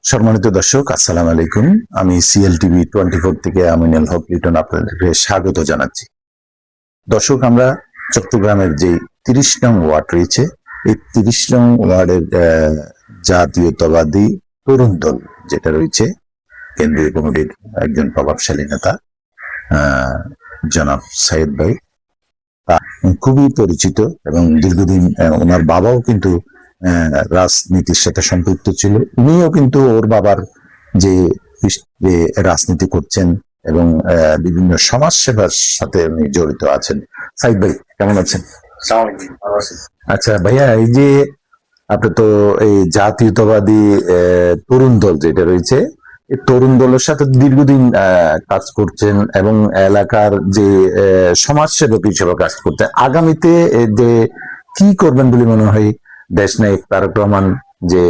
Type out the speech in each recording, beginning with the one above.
সম্মানিত দর্শক, আসসালামু আলাইকুম। আমি সিএলটিভি 24 থেকে আমিনুল হক লিটন আপনাদেরকে স্বাগত জানাচ্ছি। দর্শক, আমরা চট্টগ্রামের যে 30 নং ওয়ার্ড রয়েছে, এই 30 নং ওয়ার্ডের জাতীয়তাবাদী তরুণ দল যেটা রয়েছে, কেন্দ্রীয় কমিটির একজন প্রভাবশালী নেতা জনাব সাইদ ভাই খুবই পরিচিত এবং দীর্ঘদিন ওনার বাবাও কিন্তু রাজনীতির সাথে সম্পৃক্ত ছিল। উনিও কিন্তু ওর বাবার যে রাজনীতি করছেন এবং বিভিন্ন সমাজ সেবার সাথে উনি জড়িত আছেন। সাইদ ভাই কেমন আছেন? আচ্ছা ভাইয়া, এই যে আপনি তো এই জাতীয়তাবাদী তরুণ দল যেটা রয়েছে, এই তরুণ দলের সাথে দীর্ঘদিন কাজ করছেন এবং এলাকার যে সমাজসেবক হিসেবে কাজ করতেন। আগামীতে যে কি করবেন বলে মনে হয়? দেশ নায়ক তারেক রহমান যে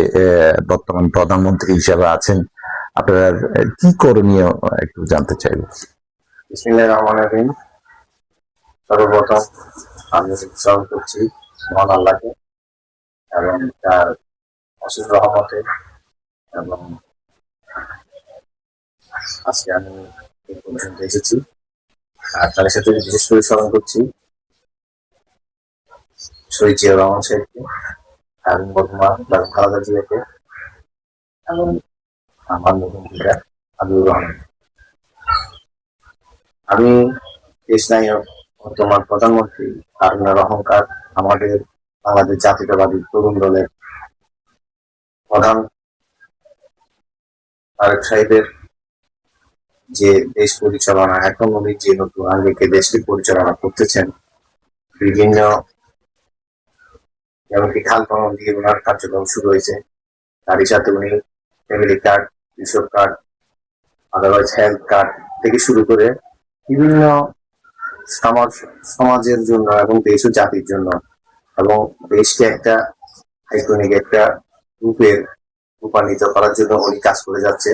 বর্তমান প্রধানমন্ত্রী হিসেবে আছেন, আপনার কি করণীয় একটু জানতে চাইব। বিসমিল্লাহির রহমানির রহিম। সর্বপ্রথম আমি স্মরণ করছি মহান আল্লাহকে এবং তার অসীম রহমতে, এবং আজকে আমি এই পর্যন্ত এসেছি। আর তার সাথে বিশেষ করে স্মরণ করছি শহীদ জিয়াউর রহমান সাহেবকে এবং বর্তমান খালেদা জিয়াকে এবং আমার নতুন পিতা হাবিবুর রহমান। আমি দেশ নায়ক বর্তমান প্রধানমন্ত্রী তারুণ্যের অহংকার আমাদের বাংলাদেশ জাতীয়তাবাদী তরুণ দলের প্রধান তারেক সাহেবের যে দেশ পরিচালনা, এখন উনি যে নতুন আঙ্গিকে দেশকে পরিচালনা করতেছেন, বিভিন্ন এমনকি খাল খনন দিয়ে ওনার কার্যক্রম শুরু হয়েছে। তারই সাথে উনি ফ্যামিলি কার্ড, কৃষক কার্ড, আদারওয়াইজ হেলথ কার্ড থেকে শুরু করে বিভিন্ন সমাজের জন্য এবং দেশ ও জাতির জন্য এবং দেশকে একটা আইকনিক একটা রূপের রূপান্বিত করার জন্য উনি কাজ করে যাচ্ছে।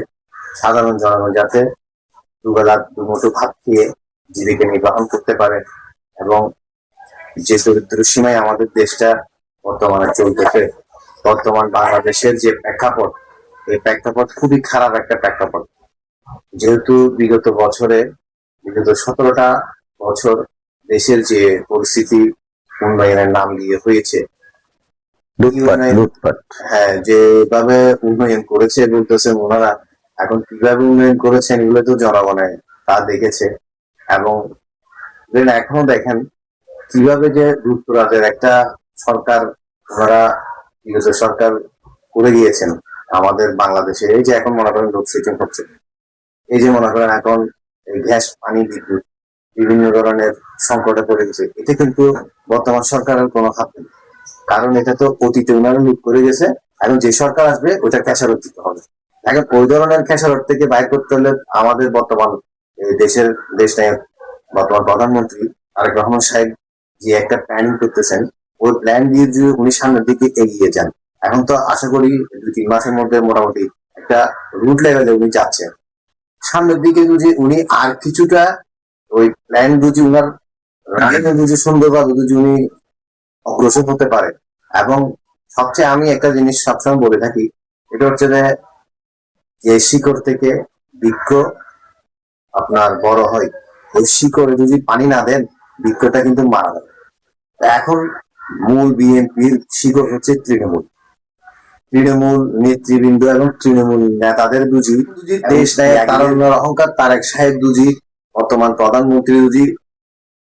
সাধারণ জনগণ যাতে দুবেলা দুমুঠো ভাত খেয়ে জীবিকা নির্বাহন করতে পারে, এবং যে দরিদ্র সীমায় আমাদের দেশটা বর্তমানে চলতেছে, বর্তমান বাংলাদেশের যে প্রেক্ষাপট, এই প্রেক্ষাপট খুবই খারাপ একটা প্রেক্ষাপট। যেহেতু বিগত 17টা বছর দেশের যে পরিস্থিতি উন্নয়নের নাম দিয়ে হয়েছে, হ্যাঁ, যেভাবে উন্নয়ন করেছে বলতেছে ওনারা, এখন কিভাবে উন্নয়ন করেছেন এগুলো তো জনগণে তা দেখেছে। এবং এখনো দেখেন কিভাবে যে যুক্তরাজ্যের একটা সরকার ওনারা বিগত সরকার করে গিয়েছেন আমাদের বাংলাদেশে। এই যে এখন মনে করেন লোডশেডিং হচ্ছে, এই যে মনে করেন এখন গ্যাস, পানি, বিদ্যুৎ বিভিন্ন ধরনের সংকটে পড়ে গেছে, এতে কিন্তু বর্তমান সরকারের কোনো হাত নেই। কারণ এটা তো অতীতে উনারা লুট করে গেছে, এখন যে সরকার আসবে ওইটা খেসারত দিতে হবে। এখন ওই ধরনের খেসারত থেকে বাইর করতে হলে আমাদের বর্তমান দেশ নায়ক বর্তমান প্রধানমন্ত্রী তারেক রহমান সাহেব যে একটা প্ল্যানিং করতেছেন, ওই প্ল্যান দিয়ে যদি উনি সামনের দিকে এগিয়ে যান, এখন তো আশা করি 2-3 মাসের মধ্যে মোটামুটি একটা রুট লেভেলে উনি যাচ্ছেন। সামনের দিকে যদি উনি আর কিছুটা ওই প্ল্যান যদি উনার রানিং যদি সুন্দরভাবে যদি উনি অগ্রসর হতে পারে, এবং সবচেয়ে আমি একটা জিনিস সবসময় বলে থাকি, এটা হচ্ছে যে শিকড় থেকে বৃক্ষ আপনার বড় হয়, ওই শিকড়ে যদি পানি না দেন বৃক্ষটা কিন্তু মারা যাবে। এখন মূল বিএনপির শিকড় হচ্ছে তৃণমূল নেতৃবৃন্দ এবং তৃণমূল নেতাদের দুজি দেশ নেয় তারুণ্যের অহংকার তারেক সাহেব দুজি, বর্তমান প্রধানমন্ত্রী দুজি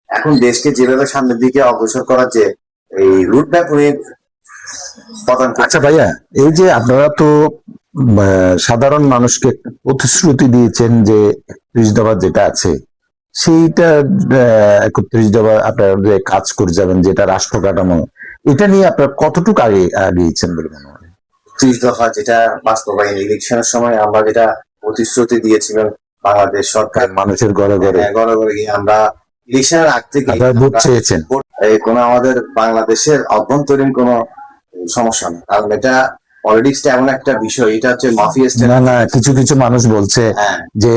এখন দেশকে যেভাবে সামনের দিকে অগ্রসর করার যে এই রুটম্যাপ উনি প্রদান। আচ্ছা ভাইয়া, এই যে আপনারা তো সাধারণ মানুষকে প্রতিশ্রুতি দিয়েছেন যে 31 দফা যেটা আছে সেইটা 31 দফা আপনারা যে কাজ করে যাবেন, যেটা রাষ্ট্র কাঠামো, এটা নিয়ে আপনারা কতটুকু আগিয়েছেন বলে মনে হয়? 30 দফা যেটা বাস্তবায়ন, ইলেকশনের সময় আমরা যেটা প্রতিশ্রুতি দিয়েছিলাম বাংলাদেশ সরকার মানুষের ঘরে ঘরে গিয়ে আমরা ইলেকশনের আগ থেকে ভোট চেয়েছেন, কোনো আমাদের বাংলাদেশের অভ্যন্তরীণ কোনো সমস্যা নেই। কারণ এটা পলিটিক্সটা এমন একটা বিষয়, এটা হচ্ছে মাফিয়া। না, কিছু কিছু মানুষ বলছে যে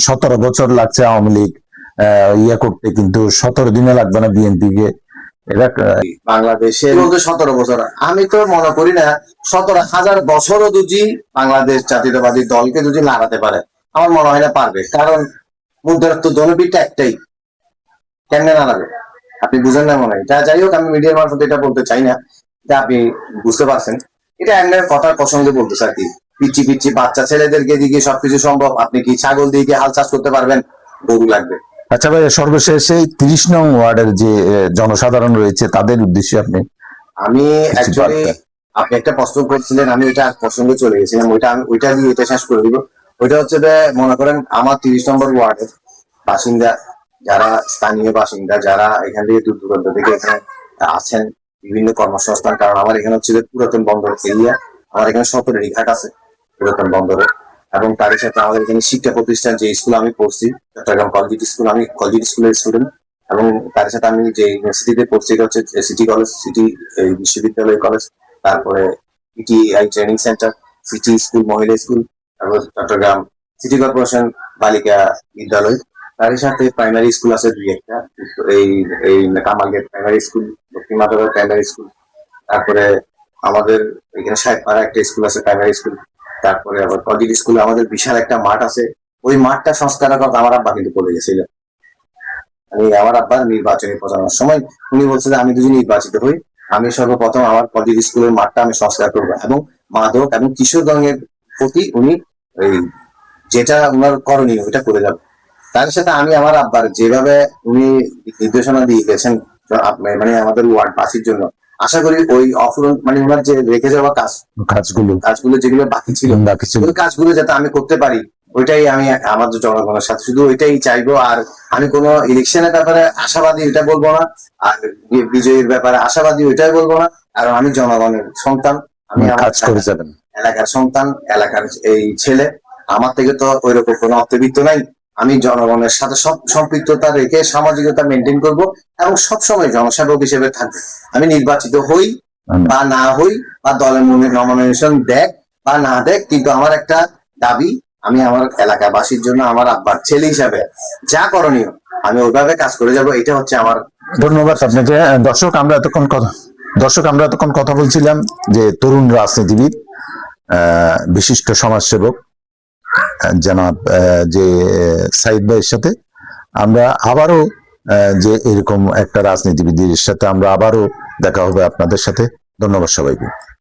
17 বছর লাগছে আওয়ামী লীগ ইয়ে করতে, কিন্তু 17 দিনে লাগবে না বিএনপি কে এটা বাংলাদেশে বলতে 17 বছর, আমি তো মনে করি না 17,000 বছরও যদি বাংলাদেশ জাতীয়তাবাদী দলকে যদি লাগাতে পারে, আমার মনে হয় না পারবে। কারণ মুদ্রার তো জনপিঠটা একটাই, কেমনে নাড়াবে আপনি বুঝেন না মনে হয়। যাই হোক, আমি মিডিয়ার মারফত এটা বলতে চাই না, এটা আপনি বুঝতে পারছেন। এটা এমনি কথার প্রসঙ্গে বলতেছে আর কি। পিচ্ছি পিচ্ছি বাচ্চা ছেলেদেরকে দিয়ে সবকিছু সম্ভব। আপনি কি ছাগল দিয়ে কি হাল চাষ করতে পারবেন? গরু লাগবে। আচ্ছা ভাই, সর্বশেষে 30 নং ওয়ার্ডের যে জনসাধারণ রয়েছে তাদের উদ্দেশ্যে আপনি আমি কিছু অ্যাকচুয়ালি, বার্তা। আপনি একটা প্রশ্ন করছিলেন, আমি ওইটা প্রসঙ্গে চলে গেছিলাম। ওইটা দিয়ে এটা শেষ করে দিব। ওইটা হচ্ছে যে, মনে করেন আমার 30 নম্বর ওয়ার্ডের বাসিন্দা, যারা স্থানীয় বাসিন্দা, যারা এখান থেকে দূর দূরান্ত থেকে এখানে আছেন বিভিন্ন কর্মসংস্থান। কারণ আমার এখানে হচ্ছে যে পুরাতন বন্দর এরিয়া, আমার এখানে 17 ঘাট আছে পুরাতন বন্দরে। এবং তারই সাথে আমাদের এখানে শিক্ষা প্রতিষ্ঠান, যে স্কুল আমি পড়ছি চট্টগ্রাম কলেজ স্কুল, আমি কলেজ স্কুলের স্টুডেন্ট। এবং তার সাথে আমি যে ইউনিভার্সিটিতে পড়ছি এটা হচ্ছে সিটি কলেজ, সিটি বিশ্ববিদ্যালয় কলেজ, তারপরে PTI training centre, city school মহিলা স্কুল, তারপর চট্টগ্রাম সিটি কর্পোরেশন বালিকা বিদ্যালয়। তারই সাথে প্রাইমারি স্কুল আছে 2-1টা, এই এই কামালগেট প্রাইমারি স্কুল, দক্ষিণ মাধবের প্রাইমারি স্কুল। তারপরে আমাদের এখানে সাহেবপাড়া একটা স্কুল আছে প্রাইমারি স্কুল। তারপরে আবার কলেজ স্কুলে আমাদের বিশাল একটা মাঠ আছে। ওই মাঠটা সংস্কার করতে আমার আব্বা কিন্তু বলে গেছিল। আমি আমার আব্বার নির্বাচনী প্রচারণার সময় উনি বলছে যে, আমি যদি নির্বাচিত হই, আমি সর্বপ্রথম আমার কলেজ স্কুলের মাঠটা আমি সংস্কার করবো এবং মাদক এবং কিশোর গণের প্রতি উনি এই যেটা উনার করণীয় ওইটা করে যাবে। তার সাথে আমি আমার আব্বার যেভাবে উনি নির্দেশনা দিয়ে গেছেন মানে আমাদের ওয়ার্ডবাসীর জন্য, আশা করি ওই অফুরন মানে ওনার যে রেখে যাওয়া কাজগুলো যেগুলো বাকি ছিল, ওই কাজগুলো যাতে আমি করতে পারি, ওইটাই আমি আমাদের জনগণের সাথে শুধু ওইটাই চাইবো। আর আমি কোনো ইলেকশনের ব্যাপারে আশাবাদী এটা বলবো না, আর বিজয়ীর ব্যাপারে আশাবাদী ওইটাই বলবো না। কারণ আমি জনগণের সন্তান, আমি আমার কাজ করে যাবেন। এলাকার সন্তান, এলাকার এই ছেলে। আমার থেকে তো ওইরকম কোনো অর্থবিত্ত নাই। আমি জনগণের সাথে সব সম্পৃক্ততা রেখে সামাজিকতা মেনটেন করব এবং সবসময় জনসেবক হিসেবে থাকবো। আমি নির্বাচিত হই বা না হই, বা দলের নমিনেশন দেখ বা না দেখ, কিন্তু আমার একটা দাবি, আমি আমার এলাকাবাসীর জন্য আমার আব্বার ছেলে হিসাবে যা করণীয় আমি ওইভাবে কাজ করে যাব। এটা হচ্ছে আমার। ধন্যবাদ আপনাকে। দর্শক, আমরা এতক্ষণ কথা বলছিলাম যে তরুণ রাজনীতিবিদ, বিশিষ্ট সমাজসেবক জনাব যে সাইদ ভাইয়ের সাথে। আমরা আবারও যে এরকম একটা রাজনীতিবিদের সাথে আমরা আবারও দেখা হবে আপনাদের সাথে। ধন্যবাদ সবাইকে।